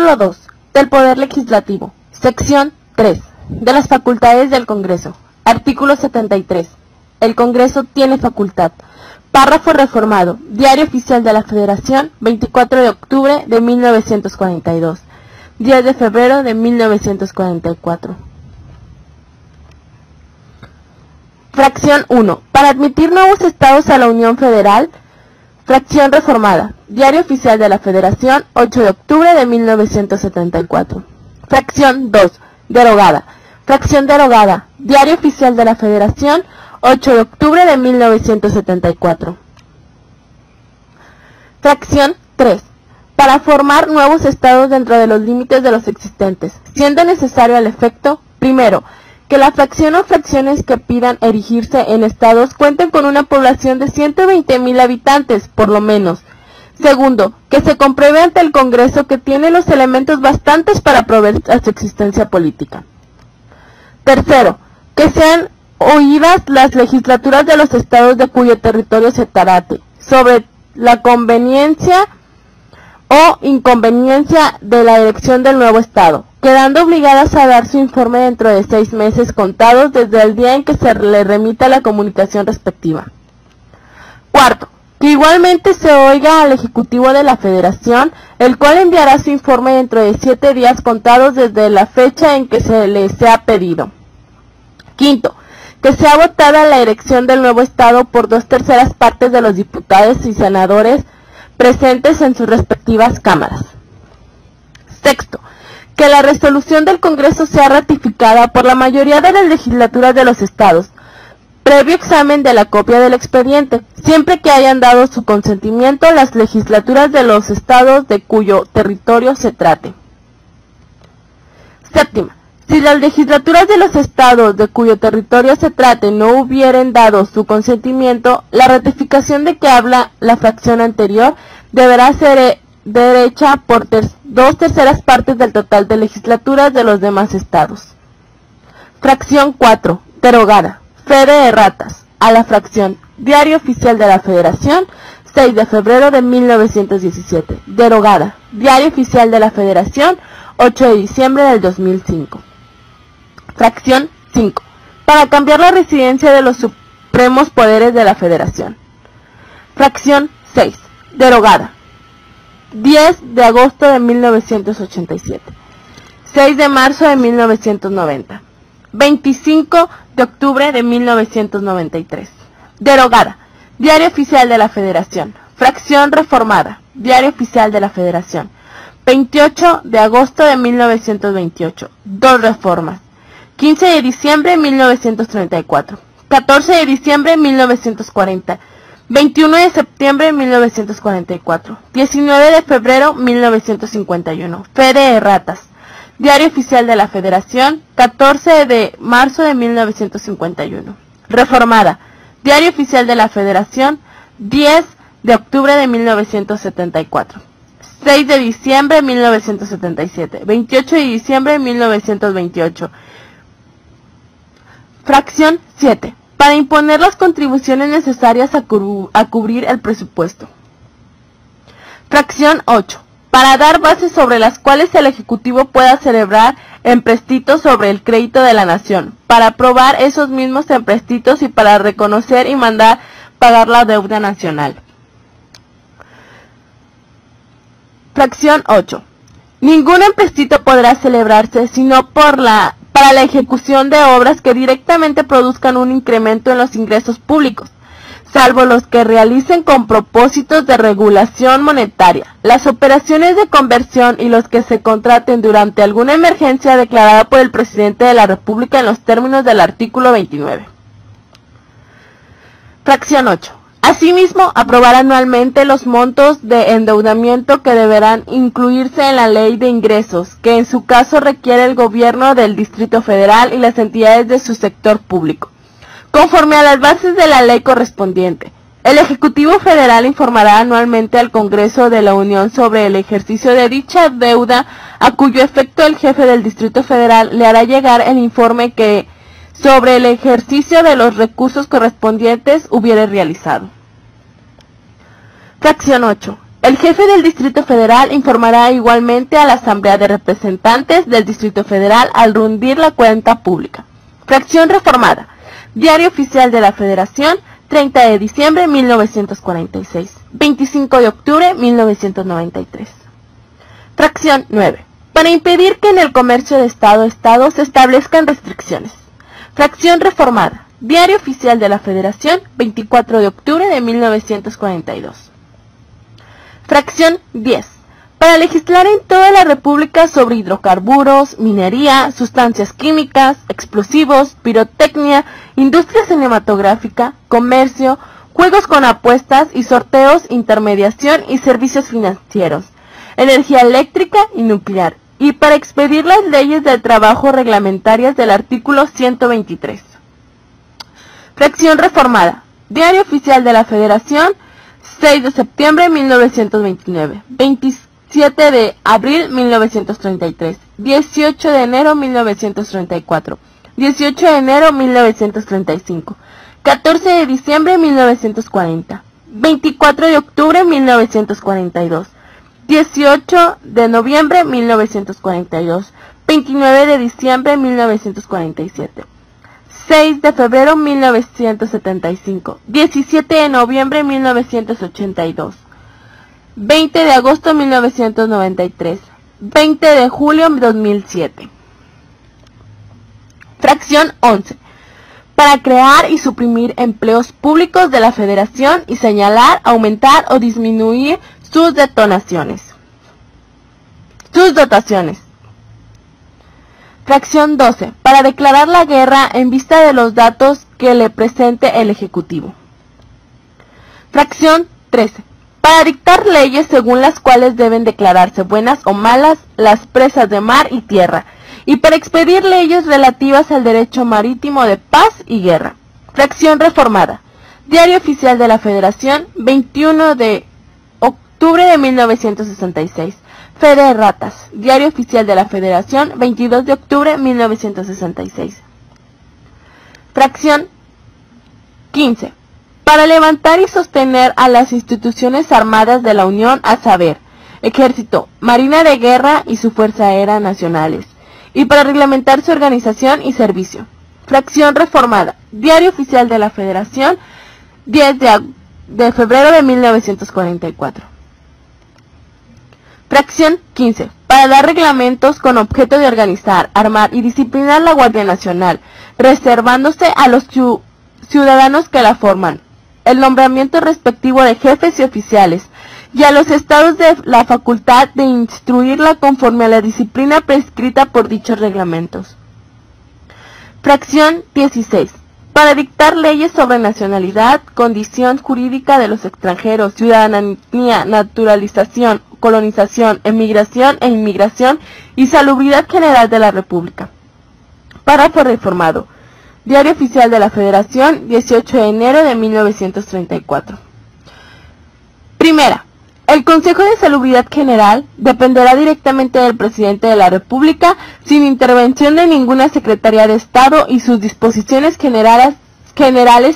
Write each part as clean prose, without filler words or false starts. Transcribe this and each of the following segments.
Título 2. Del Poder Legislativo. Sección 3. De las facultades del Congreso. Artículo 73. El Congreso tiene facultad. Párrafo reformado. Diario Oficial de la Federación, 24 de octubre de 1942. 10 de febrero de 1944. Fracción 1. Para admitir nuevos estados a la Unión Federal. Fracción reformada. Diario Oficial de la Federación, 8 de octubre de 1974. Fracción 2. Derogada. Fracción derogada. Diario Oficial de la Federación, 8 de octubre de 1974. Fracción 3. Para formar nuevos estados dentro de los límites de los existentes, siendo necesario al efecto, primero, que la fracción o fracciones que pidan erigirse en estados cuenten con una población de 120,000 habitantes, por lo menos. Segundo, que se compruebe ante el Congreso que tiene los elementos bastantes para proveer a su existencia política. Tercero, que sean oídas las legislaturas de los estados de cuyo territorio se trate, sobre la conveniencia o inconveniencia de la elección del nuevo estado, quedando obligadas a dar su informe dentro de 6 meses contados desde el día en que se le remita la comunicación respectiva. Cuarto, que igualmente se oiga al Ejecutivo de la Federación, el cual enviará su informe dentro de 7 días contados desde la fecha en que se le sea pedido. Quinto, que sea votada la elección del nuevo estado por 2/3 partes de los diputados y senadores presentes en sus respectivas cámaras. Sexto, que la resolución del Congreso sea ratificada por la mayoría de las legislaturas de los estados, previo examen de la copia del expediente, siempre que hayan dado su consentimiento las legislaturas de los estados de cuyo territorio se trate. Séptima, si las legislaturas de los estados de cuyo territorio se trate no hubieren dado su consentimiento, la ratificación de que habla la fracción anterior deberá ser hecha por 2/3 partes del total de legislaturas de los demás estados. Fracción 4. Derogada. Fe de erratas. A la fracción. Diario Oficial de la Federación, 6 de febrero de 1917. Derogada. Diario Oficial de la Federación, 8 de diciembre del 2005. Fracción 5. Para cambiar la residencia de los supremos poderes de la Federación. Fracción 6. Derogada. 10 de agosto de 1987. 6 de marzo de 1990. 25 de octubre de 1993. Derogada. Diario Oficial de la Federación. Fracción reformada. Diario Oficial de la Federación. 28 de agosto de 1928. 2 reformas. 15 de diciembre de 1934. 14 de diciembre de 1940. 21 de septiembre de 1944. 19 de febrero de 1951. Fe de erratas. Diario Oficial de la Federación, 14 de marzo de 1951. Reformada. Diario Oficial de la Federación, 10 de octubre de 1974. 6 de diciembre de 1977. 28 de diciembre de 1928. Fracción 7. Para imponer las contribuciones necesarias a cubrir el presupuesto. Fracción 8. Para dar bases sobre las cuales el Ejecutivo pueda celebrar empréstitos sobre el crédito de la nación, para aprobar esos mismos empréstitos y para reconocer y mandar pagar la deuda nacional. Fracción 8. Ningún empréstito podrá celebrarse sino para la ejecución de obras que directamente produzcan un incremento en los ingresos públicos, salvo los que realicen con propósitos de regulación monetaria, las operaciones de conversión y los que se contraten durante alguna emergencia declarada por el Presidente de la República en los términos del artículo 29. Fracción 8. Asimismo, aprobar anualmente los montos de endeudamiento que deberán incluirse en la Ley de Ingresos, que en su caso requiere el Gobierno del Distrito Federal y las entidades de su sector público, conforme a las bases de la ley correspondiente. El Ejecutivo Federal informará anualmente al Congreso de la Unión sobre el ejercicio de dicha deuda, a cuyo efecto el jefe del Distrito Federal le hará llegar el informe que sobre el ejercicio de los recursos correspondientes hubiere realizado. Fracción 8. El jefe del Distrito Federal informará igualmente a la Asamblea de Representantes del Distrito Federal al rendir la cuenta pública. Fracción reformada. Diario Oficial de la Federación, 30 de diciembre 1946, 25 de octubre 1993. Fracción 9. Para impedir que en el comercio de Estado a Estado se establezcan restricciones. Fracción reformada. Diario Oficial de la Federación, 24 de octubre de 1942. Fracción 10. Para legislar en toda la República sobre hidrocarburos, minería, sustancias químicas, explosivos, pirotecnia, industria cinematográfica, comercio, juegos con apuestas y sorteos, intermediación y servicios financieros, energía eléctrica y nuclear, y para expedir las leyes del trabajo reglamentarias del artículo 123. Fracción reformada. Diario Oficial de la Federación, 6 de septiembre de 1929, 27 de abril 1933, 18 de enero 1934, 18 de enero 1935, 14 de diciembre 1940, 24 de octubre 1942, 18 de noviembre 1942, 29 de diciembre 1947. 6 de febrero 1975, 17 de noviembre 1982, 20 de agosto 1993, 20 de julio 2007. Fracción 11. Para crear y suprimir empleos públicos de la Federación y señalar, aumentar o disminuir sus dotaciones. Fracción 12. Para declarar la guerra en vista de los datos que le presente el Ejecutivo. Fracción 13. Para dictar leyes según las cuales deben declararse buenas o malas las presas de mar y tierra, y para expedir leyes relativas al derecho marítimo de paz y guerra. Fracción reformada. Diario Oficial de la Federación, 21 de octubre de 1966. Fe de Ratas. Diario Oficial de la Federación, 22 de octubre de 1966. Fracción 15. Para levantar y sostener a las instituciones armadas de la Unión, a saber, Ejército, Marina de Guerra y su Fuerza Aérea Nacionales, y para reglamentar su organización y servicio. Fracción reformada. Diario Oficial de la Federación, 10 de febrero de 1944. Fracción 15. Para dar reglamentos con objeto de organizar, armar y disciplinar la Guardia Nacional, reservándose a los ciudadanos que la forman el nombramiento respectivo de jefes y oficiales, y a los estados de la facultad de instruirla conforme a la disciplina prescrita por dichos reglamentos. Fracción 16. Para dictar leyes sobre nacionalidad, condición jurídica de los extranjeros, ciudadanía, naturalización, colonización, emigración e inmigración y salubridad general de la República. Párrafo reformado. Diario Oficial de la Federación, 18 de enero de 1934. Primera. El Consejo de Salubridad General dependerá directamente del Presidente de la República, sin intervención de ninguna Secretaría de Estado, y sus disposiciones generales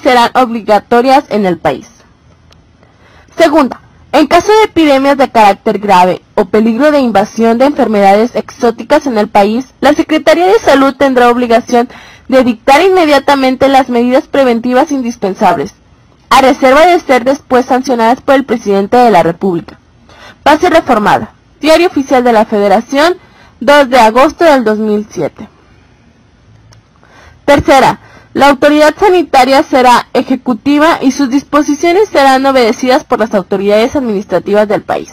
serán obligatorias en el país. Segunda. En caso de epidemias de carácter grave o peligro de invasión de enfermedades exóticas en el país, la Secretaría de Salud tendrá obligación de dictar inmediatamente las medidas preventivas indispensables, a reserva de ser después sancionadas por el Presidente de la República. Base reformada. Diario Oficial de la Federación, 2 de agosto del 2007. Tercera. La autoridad sanitaria será ejecutiva y sus disposiciones serán obedecidas por las autoridades administrativas del país.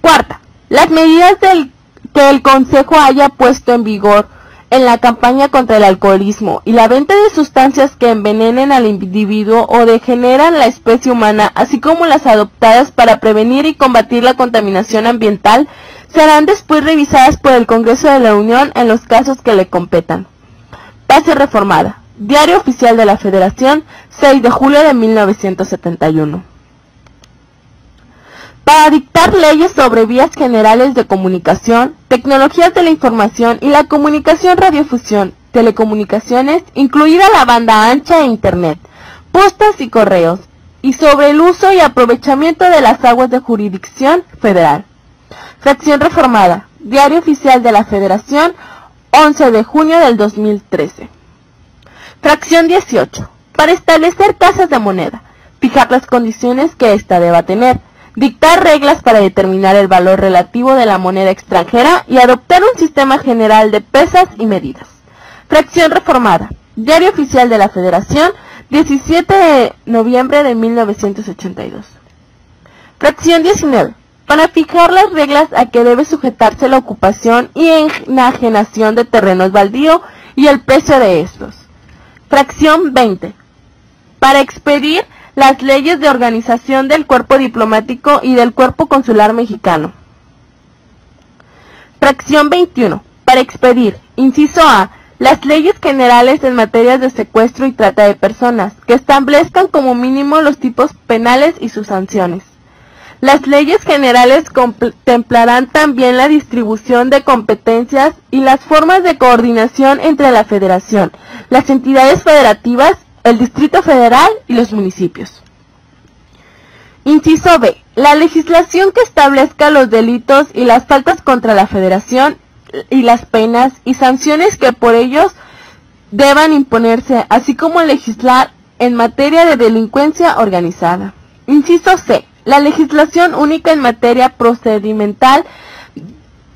Cuarta. Las medidas que el Consejo haya puesto en vigor en la campaña contra el alcoholismo y la venta de sustancias que envenenen al individuo o degeneran la especie humana, así como las adoptadas para prevenir y combatir la contaminación ambiental, serán después revisadas por el Congreso de la Unión en los casos que le competan. Base reformada. Diario Oficial de la Federación, 6 de julio de 1971. Para dictar leyes sobre vías generales de comunicación, tecnologías de la información y la comunicación, radiofusión, telecomunicaciones, incluida la banda ancha e Internet, postas y correos, y sobre el uso y aprovechamiento de las aguas de jurisdicción federal. Fracción reformada. Diario Oficial de la Federación, 11 de junio del 2013. Fracción 18. Para establecer casas de moneda, fijar las condiciones que ésta deba tener, dictar reglas para determinar el valor relativo de la moneda extranjera y adoptar un sistema general de pesas y medidas. Fracción reformada. Diario Oficial de la Federación, 17 de noviembre de 1982. Fracción 19. Para fijar las reglas a que debe sujetarse la ocupación y enajenación de terrenos baldíos y el precio de estos. Fracción 20. Para expedir las leyes de organización del cuerpo diplomático y del cuerpo consular mexicano. Fracción 21. Para expedir, inciso A, las leyes generales en materias de secuestro y trata de personas, que establezcan como mínimo los tipos penales y sus sanciones. Las leyes generales contemplarán también la distribución de competencias y las formas de coordinación entre la Federación, las entidades federativas, el Distrito Federal y los municipios. Inciso B. La legislación que establezca los delitos y las faltas contra la Federación y las penas y sanciones que por ellos deban imponerse, así como legislar en materia de delincuencia organizada. Inciso C. La legislación única en materia procedimental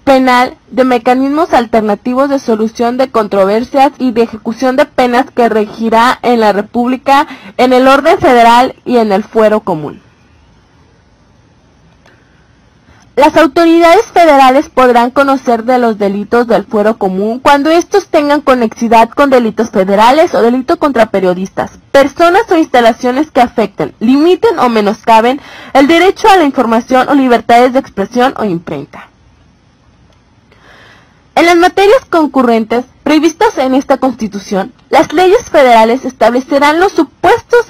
penal, de mecanismos alternativos de solución de controversias y de ejecución de penas que regirá en la República, en el orden federal y en el fuero común. Las autoridades federales podrán conocer de los delitos del fuero común cuando estos tengan conexidad con delitos federales o delito contra periodistas, personas o instalaciones que afecten, limiten o menoscaben el derecho a la información o libertades de expresión o imprenta. En las materias concurrentes previstas en esta Constitución, las leyes federales establecerán los supuestos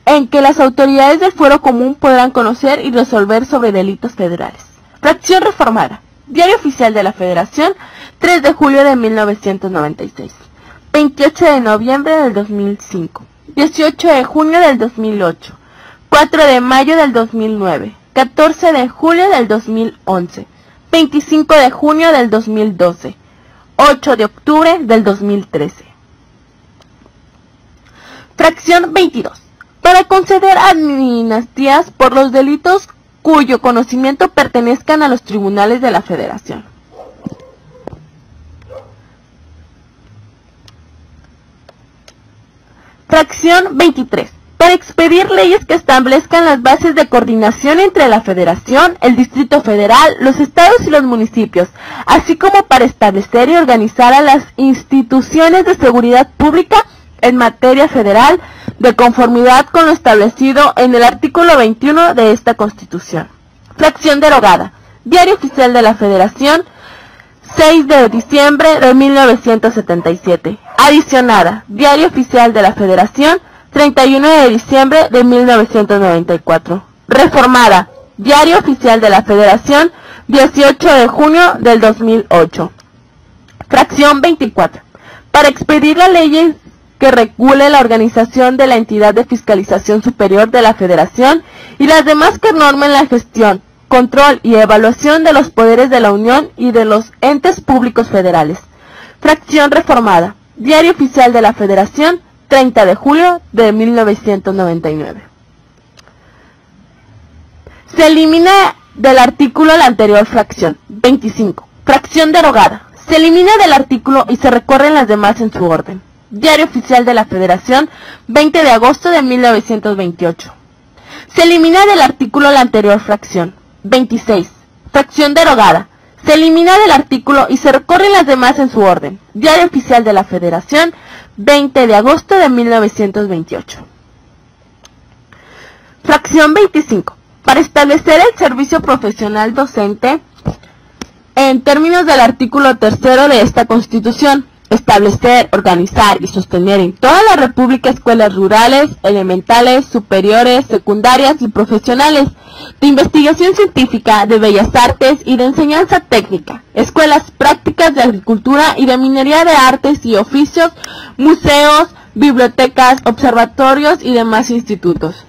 en que las autoridades del fuero común podrán conocer y resolver sobre delitos federales. Fracción reformada. Diario Oficial de la Federación, 3 de julio de 1996. 28 de noviembre del 2005. 18 de junio del 2008. 4 de mayo del 2009. 14 de julio del 2011. 25 de junio del 2012. 8 de octubre del 2013. Fracción 22. Para conceder amnistías por los delitos cuyo conocimiento pertenezcan a los tribunales de la Federación. Fracción 23. Para expedir leyes que establezcan las bases de coordinación entre la Federación, el Distrito Federal, los estados y los municipios, así como para establecer y organizar a las instituciones de seguridad pública en materia federal, de conformidad con lo establecido en el artículo 21 de esta Constitución. Fracción derogada. Diario Oficial de la Federación, 6 de diciembre de 1977. Adicionada. Diario Oficial de la Federación, 31 de diciembre de 1994. Reformada. Diario Oficial de la Federación, 18 de junio del 2008. Fracción 24. Para expedir la ley que regule la organización de la entidad de fiscalización superior de la Federación y las demás que normen la gestión, control y evaluación de los poderes de la Unión y de los entes públicos federales. Fracción reformada. Diario Oficial de la Federación, 30 de julio de 1999. Se elimina del artículo la anterior fracción. 25. Fracción derogada. Se elimina del artículo y se recorren las demás en su orden. Diario Oficial de la Federación, 20 de agosto de 1928. Se elimina del artículo la anterior fracción. 26. Fracción derogada. Se elimina del artículo y se recorren las demás en su orden. Diario Oficial de la Federación, 20 de agosto de 1928. Fracción 25. Para establecer el servicio profesional docente en términos del artículo 3 de esta Constitución, establecer, organizar y sostener en toda la República escuelas rurales, elementales, superiores, secundarias y profesionales, de investigación científica, de bellas artes y de enseñanza técnica, escuelas prácticas de agricultura y de minería de artes y oficios, museos, bibliotecas, observatorios y demás institutos.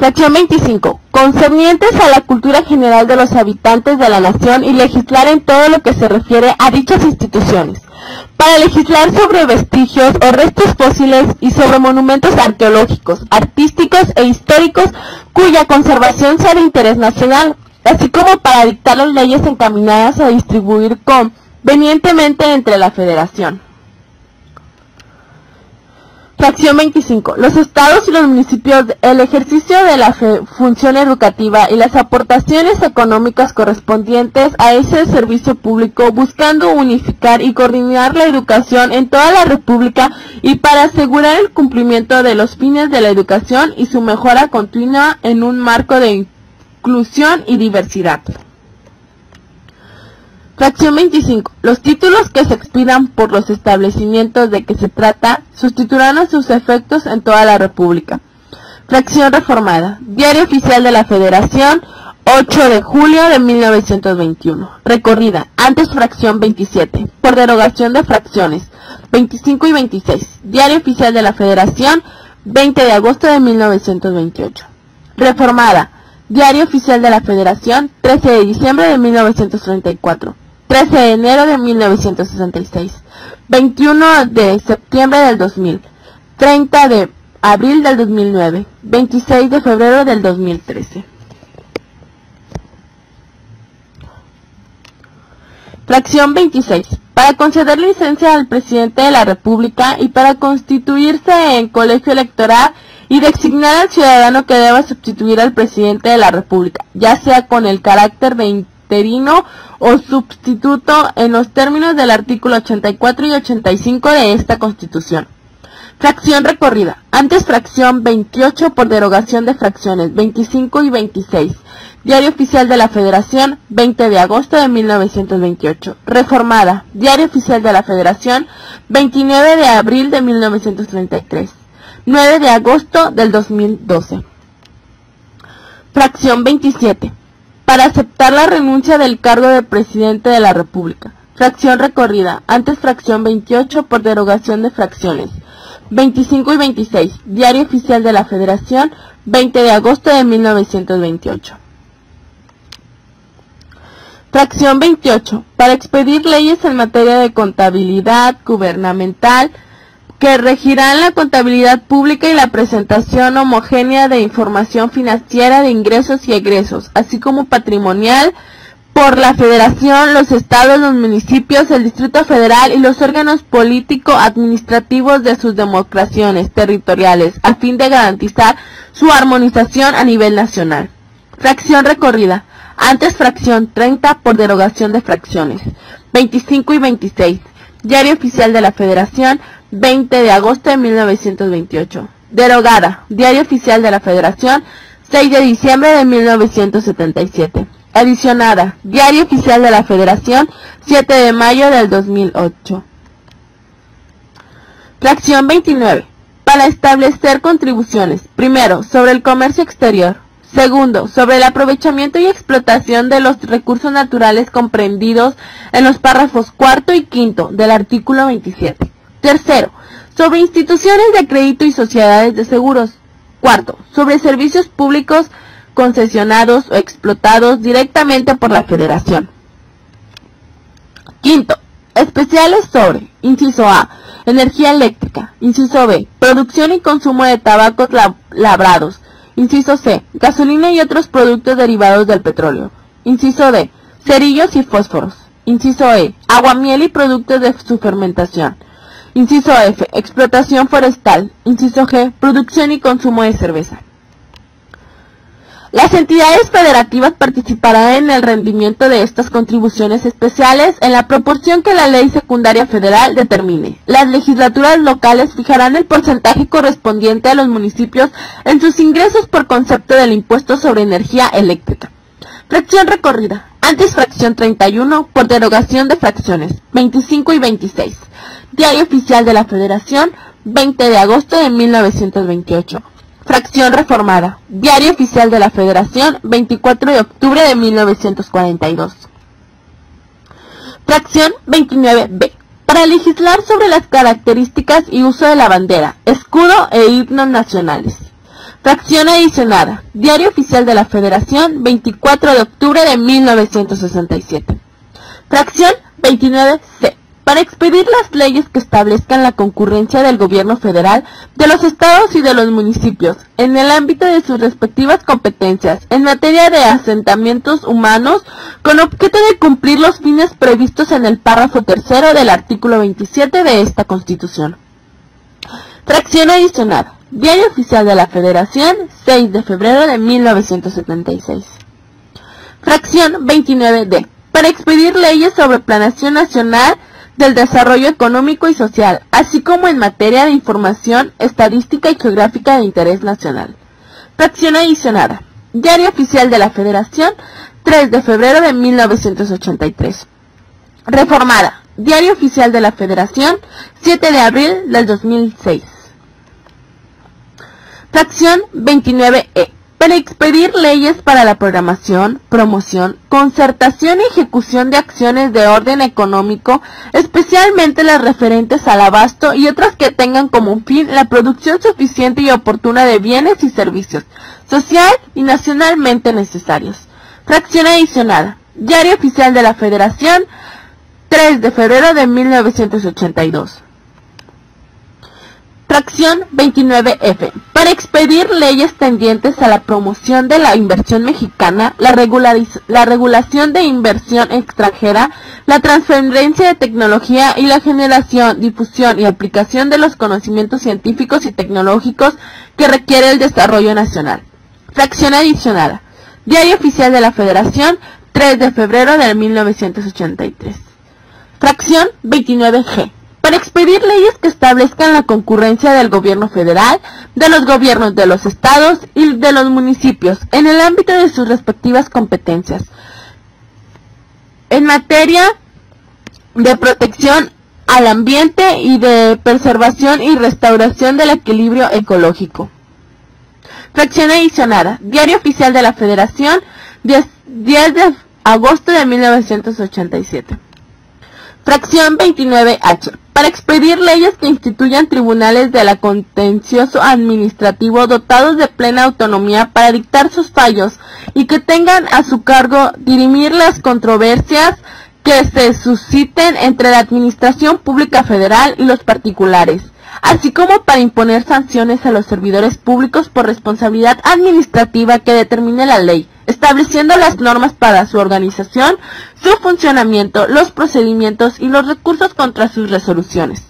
Fracción 25. Concernientes a la cultura general de los habitantes de la nación y legislar en todo lo que se refiere a dichas instituciones. Para legislar sobre vestigios o restos fósiles y sobre monumentos arqueológicos, artísticos e históricos cuya conservación sea de interés nacional, así como para dictar las leyes encaminadas a distribuir convenientemente entre la Federación. Fracción 25. Los estados y los municipios, el ejercicio de la función educativa y las aportaciones económicas correspondientes a ese servicio público, buscando unificar y coordinar la educación en toda la República y para asegurar el cumplimiento de los fines de la educación y su mejora continua en un marco de inclusión y diversidad. Fracción 25. Los títulos que se expidan por los establecimientos de que se trata sustituirán a sus efectos en toda la República. Fracción reformada. Diario Oficial de la Federación, 8 de julio de 1921. Recorrida. Antes fracción 27. Por derogación de fracciones 25 y 26. Diario Oficial de la Federación, 20 de agosto de 1928. Reformada. Diario Oficial de la Federación, 13 de diciembre de 1934. 13 de enero de 1966, 21 de septiembre del 2000, 30 de abril del 2009, 26 de febrero del 2013. Fracción 26. Para conceder licencia al presidente de la República y para constituirse en colegio electoral y designar al ciudadano que deba sustituir al presidente de la República, ya sea con el carácter de interino o sustituto en los términos del artículo 84 y 85 de esta Constitución. Fracción recorrida. Antes fracción 28 por derogación de fracciones 25 y 26. Diario Oficial de la Federación, 20 de agosto de 1928. Reformada. Diario Oficial de la Federación, 29 de abril de 1933. 9 de agosto del 2012. Fracción 27. Para aceptar la renuncia del cargo de presidente de la República. Fracción recorrida. Antes fracción 28 por derogación de fracciones 25 y 26. Diario Oficial de la Federación, 20 de agosto de 1928. Fracción 28. Para expedir leyes en materia de contabilidad gubernamental que regirán la contabilidad pública y la presentación homogénea de información financiera de ingresos y egresos, así como patrimonial, por la Federación, los estados, los municipios, el Distrito Federal y los órganos político-administrativos de sus demarcaciones territoriales, a fin de garantizar su armonización a nivel nacional. Fracción recorrida. Antes fracción 30 por derogación de fracciones 25 y 26. Diario Oficial de la Federación, 20 de agosto de 1928. Derogada. Diario Oficial de la Federación, 6 de diciembre de 1977. Adicionada. Diario Oficial de la Federación, 7 de mayo del 2008. Fracción 29. Para establecer contribuciones. Primero, sobre el comercio exterior. Segundo, sobre el aprovechamiento y explotación de los recursos naturales comprendidos en los párrafos cuarto y quinto del artículo 27. Tercero, sobre instituciones de crédito y sociedades de seguros. Cuarto, sobre servicios públicos concesionados o explotados directamente por la Federación. Quinto, especiales sobre, inciso A, energía eléctrica, inciso B, producción y consumo de tabacos labrados, inciso C, gasolina y otros productos derivados del petróleo, inciso D, cerillos y fósforos, inciso E, aguamiel y productos de su fermentación, inciso F, explotación forestal, inciso G, producción y consumo de cerveza. Las entidades federativas participarán en el rendimiento de estas contribuciones especiales en la proporción que la ley secundaria federal determine. Las legislaturas locales fijarán el porcentaje correspondiente a los municipios en sus ingresos por concepto del impuesto sobre energía eléctrica. Fracción recorrida. Antes fracción 31 por derogación de fracciones 25 y 26. Diario Oficial de la Federación, 20 de agosto de 1928. Fracción reformada. Diario Oficial de la Federación, 24 de octubre de 1942. Fracción 29B. para legislar sobre las características y uso de la bandera, escudo e himnos nacionales. Fracción adicionada. Diario Oficial de la Federación, 24 de octubre de 1967. Fracción 29C. Para expedir las leyes que establezcan la concurrencia del gobierno federal, de los estados y de los municipios, en el ámbito de sus respectivas competencias, en materia de asentamientos humanos, con objeto de cumplir los fines previstos en el párrafo tercero del artículo 27 de esta Constitución. Fracción adicionada. Diario Oficial de la Federación, 6 de febrero de 1976. Fracción 29D. Para expedir leyes sobre planeación nacional del desarrollo económico y social, así como en materia de información estadística y geográfica de interés nacional. Fracción adicionada. Diario Oficial de la Federación, 3 de febrero de 1983. Reformada. Diario Oficial de la Federación, 7 de abril del 2006. Fracción 29E. Para expedir leyes para la programación, promoción, concertación y ejecución de acciones de orden económico, especialmente las referentes al abasto y otras que tengan como fin la producción suficiente y oportuna de bienes y servicios, social y nacionalmente necesarios. Fracción adicionada. Diario Oficial de la Federación, 3 de febrero de 1982. Fracción 29F. Para expedir leyes tendientes a la promoción de la inversión mexicana, la regulación de inversión extranjera, la transferencia de tecnología y la generación, difusión y aplicación de los conocimientos científicos y tecnológicos que requiere el desarrollo nacional. Fracción adicionada. Diario Oficial de la Federación, 3 de febrero de 1983. Fracción 29G. Para expedir leyes que establezcan la concurrencia del gobierno federal, de los gobiernos de los estados y de los municipios en el ámbito de sus respectivas competencias, en materia de protección al ambiente y de preservación y restauración del equilibrio ecológico. Fracción adicionada. Diario Oficial de la Federación, 10 de agosto de 1987. Fracción 29H. Para expedir leyes que instituyan tribunales de la contencioso administrativo dotados de plena autonomía para dictar sus fallos y que tengan a su cargo dirimir las controversias que se susciten entre la administración pública federal y los particulares, así como para imponer sanciones a los servidores públicos por responsabilidad administrativa que determine la ley, estableciendo las normas para su organización, su funcionamiento, los procedimientos y los recursos contra sus resoluciones.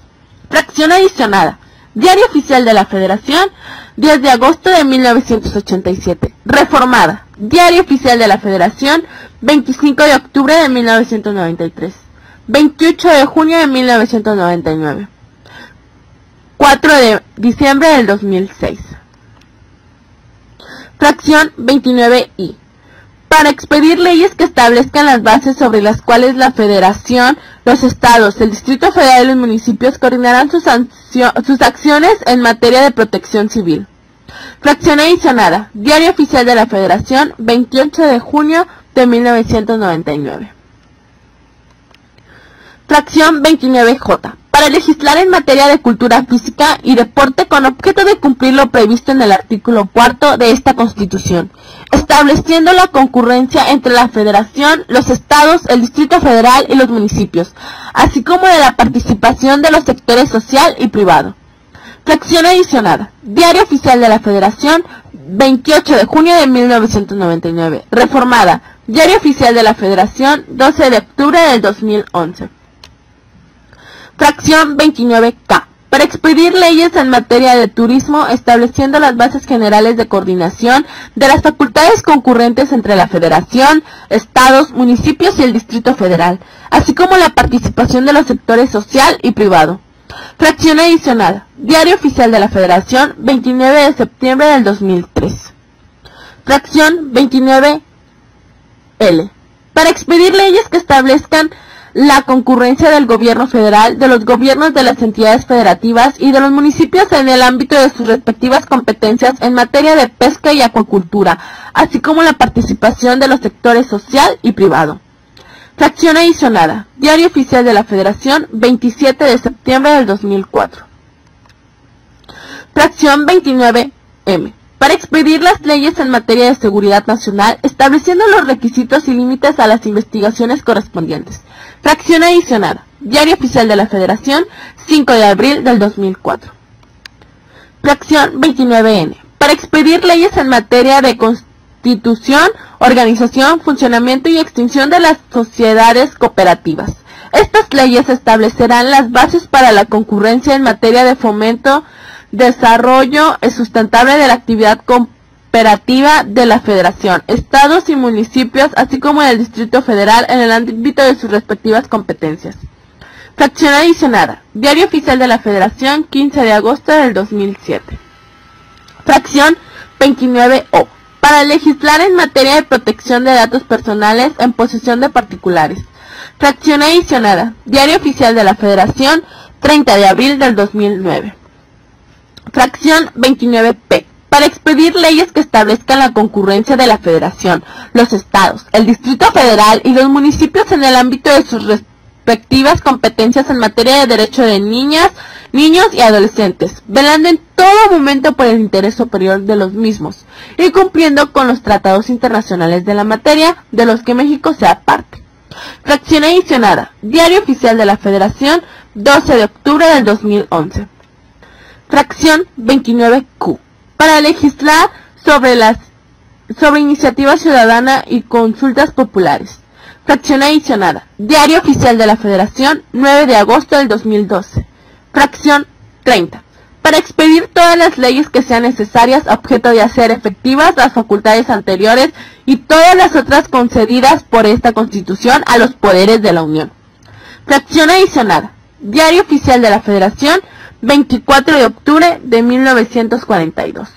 Fracción adicionada. Diario Oficial de la Federación, 10 de agosto de 1987. Reformada. Diario Oficial de la Federación, 25 de octubre de 1993. 28 de junio de 1999. 4 de diciembre del 2006. Fracción 29I. Para expedir leyes que establezcan las bases sobre las cuales la Federación, los estados, el Distrito Federal y los municipios coordinarán sus acciones en materia de protección civil. Fracción adicionada. Diario Oficial de la Federación, 28 de junio de 1999. Fracción 29J. Para legislar en materia de cultura física y deporte con objeto de cumplir lo previsto en el artículo 4 de esta Constitución, estableciendo la concurrencia entre la Federación, los estados, el Distrito Federal y los municipios, así como de la participación de los sectores social y privado. Fracción adicionada. Diario Oficial de la Federación, 28 de junio de 1999. Reformada. Diario Oficial de la Federación, 12 de octubre del 2011. Fracción 29K. Para expedir leyes en materia de turismo, estableciendo las bases generales de coordinación de las facultades concurrentes entre la Federación, estados, municipios y el Distrito Federal, así como la participación de los sectores social y privado. Fracción adicionada. Diario Oficial de la Federación, 29 de septiembre del 2003. Fracción 29L. Para expedir leyes que establezcan la concurrencia del gobierno federal, de los gobiernos de las entidades federativas y de los municipios en el ámbito de sus respectivas competencias en materia de pesca y acuacultura, así como la participación de los sectores social y privado. Fracción adicionada. Diario Oficial de la Federación, 27 de septiembre del 2004. Fracción 29M. Para expedir las leyes en materia de seguridad nacional, estableciendo los requisitos y límites a las investigaciones correspondientes. Fracción adicionada. Diario Oficial de la Federación, 5 de abril del 2004. Fracción 29N. Para expedir leyes en materia de constitución, organización, funcionamiento y extinción de las sociedades cooperativas. Estas leyes establecerán las bases para la concurrencia en materia de fomento, desarrollo sustentable de la actividad cooperativa de la Federación, estados y municipios, así como en el Distrito Federal en el ámbito de sus respectivas competencias. Fracción adicionada. Diario Oficial de la Federación, 15 de agosto del 2007. Fracción 29O. Para legislar en materia de protección de datos personales en posesión de particulares. Fracción adicionada. Diario Oficial de la Federación, 30 de abril del 2009. Fracción 29P. Para expedir leyes que establezcan la concurrencia de la Federación, los estados, el Distrito Federal y los municipios en el ámbito de sus respectivas competencias en materia de derecho de niñas, niños y adolescentes, velando en todo momento por el interés superior de los mismos y cumpliendo con los tratados internacionales de la materia de los que México sea parte. Fracción adicionada. Diario Oficial de la Federación, 12 de octubre del 2011. Fracción 29Q. Para legislar sobre iniciativa ciudadana y consultas populares. Fracción adicionada. Diario Oficial de la Federación, 9 de agosto del 2012. Fracción 30. Para expedir todas las leyes que sean necesarias a objeto de hacer efectivas las facultades anteriores y todas las otras concedidas por esta Constitución a los poderes de la Unión. Fracción adicionada. Diario Oficial de la Federación, 24 de octubre de 1942.